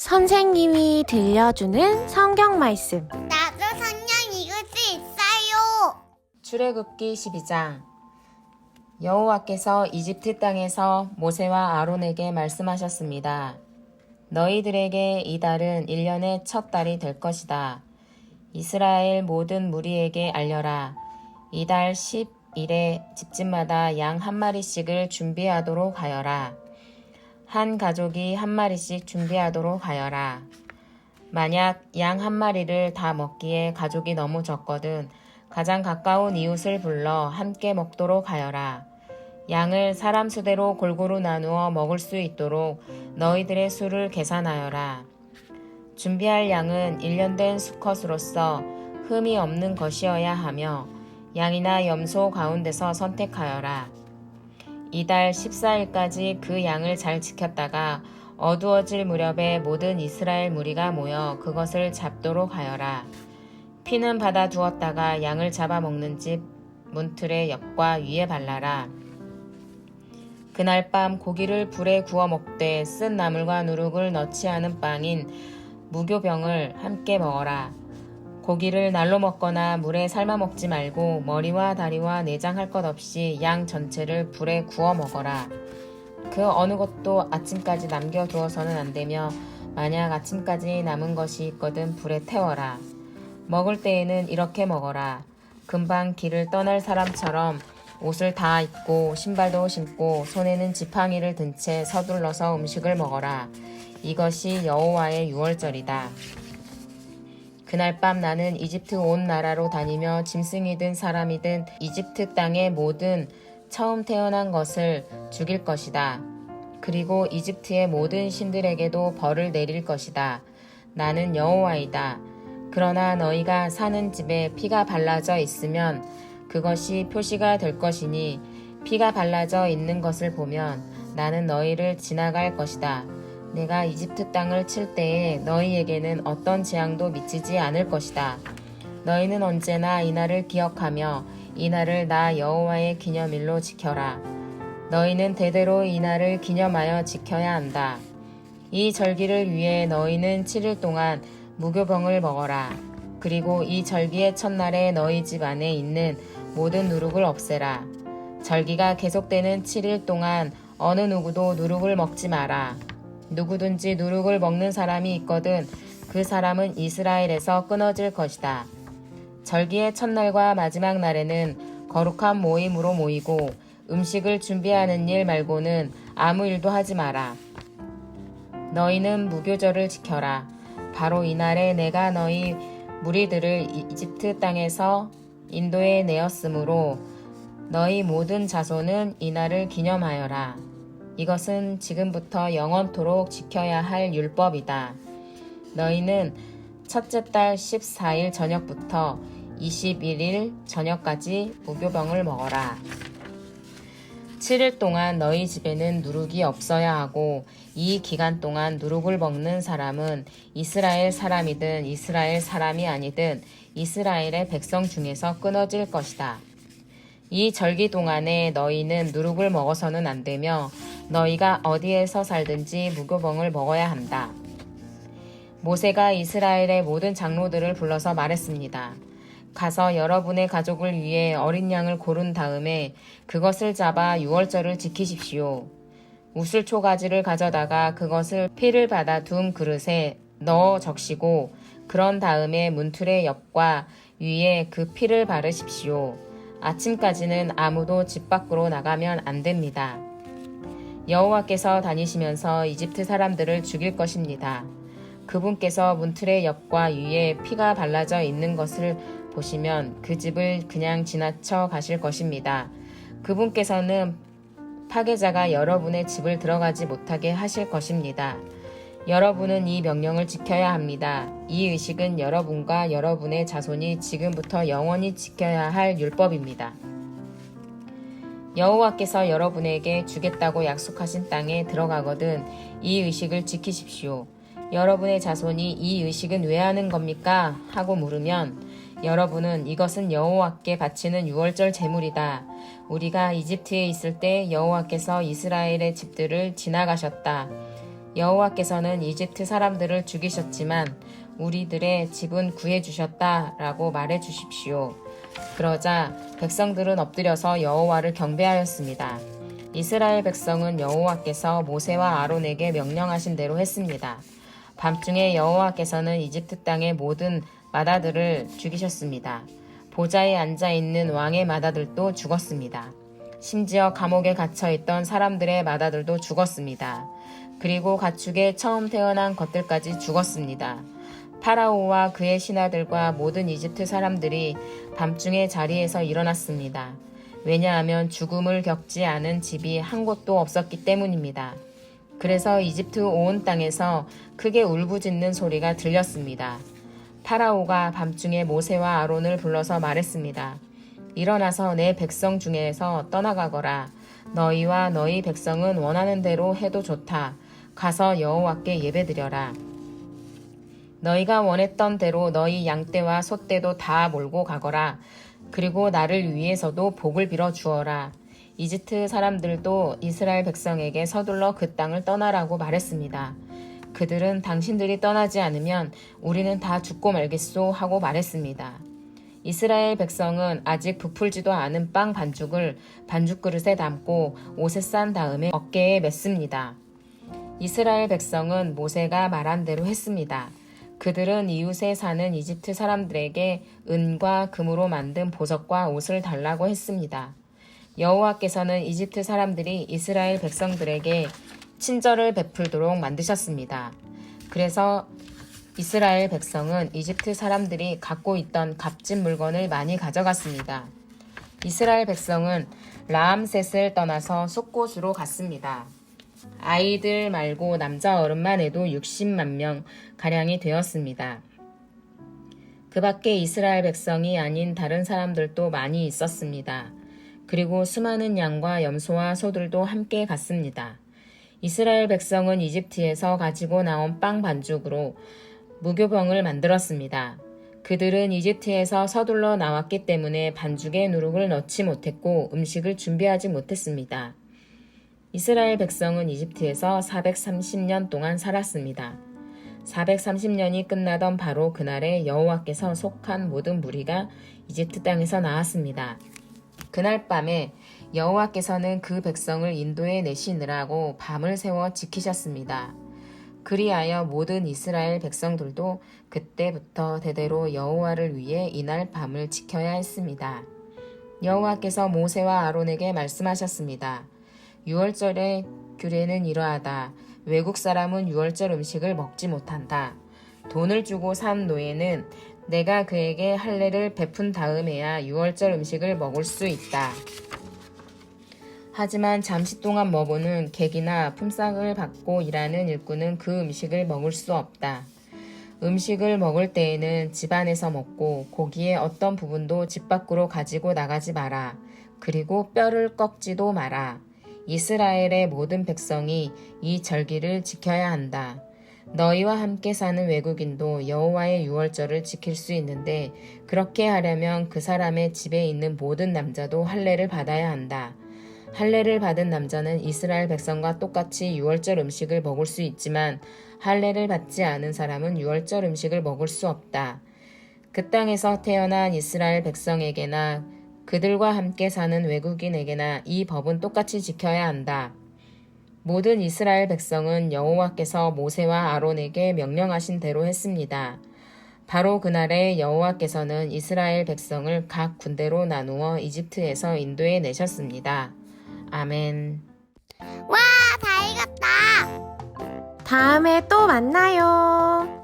선생님이 들려주는 성경 말씀. 나도 성경 읽을 수 있어요. 출애굽기 12장. 여호와께서 이집트 땅에서 모세와 아론에게 말씀하셨습니다. 너희들에게 이 달은 1년의 첫 달이 될 것이다. 이스라엘 모든 무리에게 알려라. 이 달 10일에 집집마다 양 한 마리씩을 준비하도록 하여라. 한 가족이 한 마리씩 준비하도록 하여라. 만약 양 한 마리를 다 먹기에 가족이 너무 적거든 가장 가까운 이웃을 불러 함께 먹도록 하여라. 양을 사람 수대로 골고루 나누어 먹을 수 있도록 너희들의 수를 계산하여라. 준비할 양은 1년 된 수컷으로서 흠이 없는 것이어야 하며 양이나 염소 가운데서 선택하여라. 이달 14일까지 그 양을 잘 지켰다가 어두워질 무렵에 모든 이스라엘 무리가 모여 그것을 잡도록 하여라. 피는 받아 두었다가 양을 잡아먹는 집 문틀의 옆과 위에 발라라. 그날 밤 고기를 불에 구워 먹되 쓴 나물과 누룩을 넣지 않은 빵인 무교병을 함께 먹어라. 고기를 날로 먹거나 물에 삶아 먹지 말고 머리와 다리와 내장 할 것 없이 양 전체를 불에 구워 먹어라. 그 어느 것도 아침까지 남겨두어서는 안 되며 만약 아침까지 남은 것이 있거든 불에 태워라. 먹을 때에는 이렇게 먹어라. 금방 길을 떠날 사람처럼 옷을 다 입고 신발도 신고 손에는 지팡이를 든 채 서둘러서 음식을 먹어라. 이것이 여호와의 유월절이다. 그날 밤 나는 이집트 온 나라로 다니며 짐승이든 사람이든 이집트 땅의 모든 처음 태어난 것을 죽일 것이다. 그리고 이집트의 모든 신들에게도 벌을 내릴 것이다. 나는 여호와이다. 그러나 너희가 사는 집에 피가 발라져 있으면 그것이 표시가 될 것이니 피가 발라져 있는 것을 보면 나는 너희를 지나갈 것이다. 내가 이집트 땅을 칠 때에 너희에게는 어떤 재앙도 미치지 않을 것이다. 너희는 언제나 이 날을 기억하며 이 날을 나 여호와의 기념일로 지켜라. 너희는 대대로 이 날을 기념하여 지켜야 한다. 이 절기를 위해 너희는 7일 동안 무교병을 먹어라. 그리고 이 절기의 첫날에 너희 집 안에 있는 모든 누룩을 없애라. 절기가 계속되는 7일 동안 어느 누구도 누룩을 먹지 마라. 누구든지 누룩을 먹는 사람이 있거든 그 사람은 이스라엘에서 끊어질 것이다. 절기의 첫날과 마지막 날에는 거룩한 모임으로 모이고 음식을 준비하는 일 말고는 아무 일도 하지 마라. 너희는 무교절을 지켜라. 바로 이날에 내가 너희 무리들을 이집트 땅에서 인도에 내었으므로 너희 모든 자손은 이날을 기념하여라. 이것은 지금부터 영원토록 지켜야 할 율법이다. 너희는 첫째 달 14일 저녁부터 21일 저녁까지 무교병을 먹어라. 7일 동안 너희 집에는 누룩이 없어야 하고 이 기간 동안 누룩을 먹는 사람은 이스라엘 사람이든 이스라엘 사람이 아니든 이스라엘의 백성 중에서 끊어질 것이다. 이 절기 동안에 너희는 누룩을 먹어서는 안 되며 너희가 어디에서 살든지 무교병을 먹어야 한다. 모세가 이스라엘의 모든 장로들을 불러서 말했습니다. 가서 여러분의 가족을 위해 어린 양을 고른 다음에 그것을 잡아 유월절을 지키십시오. 우슬초 가지를 가져다가 그것을 피를 받아 둔 그릇에 넣어 적시고 그런 다음에 문틀의 옆과 위에 그 피를 바르십시오. 아침까지는 아무도 집 밖으로 나가면 안 됩니다. 여호와께서 다니시면서 이집트 사람들을 죽일 것입니다. 그분께서 문틀의 옆과 위에 피가 발라져 있는 것을 보시면 그 집을 그냥 지나쳐 가실 것입니다. 그분께서는 파괴자가 여러분의 집을 들어가지 못하게 하실 것입니다. 여러분은 이 명령을 지켜야 합니다. 이 의식은 여러분과 여러분의 자손이 지금부터 영원히 지켜야 할 율법입니다. 여호와께서 여러분에게 주겠다고 약속하신 땅에 들어가거든 이 의식을 지키십시오. 여러분의 자손이 이 의식은 왜 하는 겁니까? 하고 물으면 여러분은 이것은 여호와께 바치는 유월절 제물이다. 우리가 이집트에 있을 때 여호와께서 이스라엘의 집들을 지나가셨다. 여호와께서는 이집트 사람들을 죽이셨지만 우리들의 집은 구해주셨다라고 말해 주십시오. 그러자 백성들은 엎드려서 여호와를 경배하였습니다. 이스라엘 백성은 여호와께서 모세와 아론에게 명령하신 대로 했습니다. 밤중에 여호와께서는 이집트 땅의 모든 마다들을 죽이셨습니다. 보좌에 앉아있는 왕의 마다들도 죽었습니다. 심지어 감옥에 갇혀있던 사람들의 마다들도 죽었습니다. 그리고 가축에 처음 태어난 것들까지 죽었습니다. 파라오와 그의 신하들과 모든 이집트 사람들이 밤중에 자리에서 일어났습니다. 왜냐하면 죽음을 겪지 않은 집이 한 곳도 없었기 때문입니다. 그래서 이집트 온 땅에서 크게 울부짖는 소리가 들렸습니다. 파라오가 밤중에 모세와 아론을 불러서 말했습니다. 일어나서 내 백성 중에서 떠나가거라. 너희와 너희 백성은 원하는 대로 해도 좋다. 가서 여호와께 예배드려라. 너희가 원했던 대로 너희 양떼와 소떼도 다 몰고 가거라. 그리고 나를 위해서도 복을 빌어 주어라. 이집트 사람들도 이스라엘 백성에게 서둘러 그 땅을 떠나라고 말했습니다. 그들은 당신들이 떠나지 않으면 우리는 다 죽고 말겠소 하고 말했습니다. 이스라엘 백성은 아직 부풀지도 않은 빵 반죽을 반죽 그릇에 담고 옷에 싼 다음에 어깨에 맸습니다. 이스라엘 백성은 모세가 말한 대로 했습니다. 그들은 이웃에 사는 이집트 사람들에게 은과 금으로 만든 보석과 옷을 달라고 했습니다. 여호와께서는 이집트 사람들이 이스라엘 백성들에게 친절을 베풀도록 만드셨습니다. 그래서 이스라엘 백성은 이집트 사람들이 갖고 있던 값진 물건을 많이 가져갔습니다. 이스라엘 백성은 라암셋을 떠나서 숫곳으로 갔습니다. 아이들 말고 남자 어른만 해도 60만 명 가량이 되었습니다. 그 밖에 이스라엘 백성이 아닌 다른 사람들도 많이 있었습니다. 그리고 수많은 양과 염소와 소들도 함께 갔습니다. 이스라엘 백성은 이집트에서 가지고 나온 빵 반죽으로 무교병을 만들었습니다. 그들은 이집트에서 서둘러 나왔기 때문에 반죽에 누룩을 넣지 못했고 음식을 준비하지 못했습니다. 이스라엘 백성은 이집트에서 430년 동안 살았습니다. 430년이 끝나던 바로 그날에 여호와께서 속한 모든 무리가 이집트 땅에서 나왔습니다. 그날 밤에 여호와께서는 그 백성을 인도해 내시느라고 밤을 새워 지키셨습니다. 그리하여 모든 이스라엘 백성들도 그때부터 대대로 여호와를 위해 이날 밤을 지켜야 했습니다. 여호와께서 모세와 아론에게 말씀하셨습니다. 유월절의 규례는 이러하다. 외국 사람은 유월절 음식을 먹지 못한다. 돈을 주고 산 노예는 내가 그에게 할례를 베푼 다음에야 유월절 음식을 먹을 수 있다. 하지만 잠시 동안 머무는 객이나 품삯을 받고 일하는 일꾼은 그 음식을 먹을 수 없다. 음식을 먹을 때에는 집 안에서 먹고 고기의 어떤 부분도 집 밖으로 가지고 나가지 마라. 그리고 뼈를 꺾지도 마라. 이스라엘의 모든 백성이 이 절기를 지켜야 한다. 너희와 함께 사는 외국인도 여호와의 유월절을 지킬 수 있는데 그렇게 하려면 그 사람의 집에 있는 모든 남자도 할례를 받아야 한다. 할례를 받은 남자는 이스라엘 백성과 똑같이 유월절 음식을 먹을 수 있지만 할례를 받지 않은 사람은 유월절 음식을 먹을 수 없다. 그 땅에서 태어난 이스라엘 백성에게나 그들과 함께 사는 외국인에게나 이 법은 똑같이 지켜야 한다. 모든 이스라엘 백성은 여호와께서 모세와 아론에게 명령하신 대로 했습니다. 바로 그날에 여호와께서는 이스라엘 백성을 각 군대로 나누어 이집트에서 인도해 내셨습니다. 아멘. 와, 다 읽었다. 다음에 또 만나요.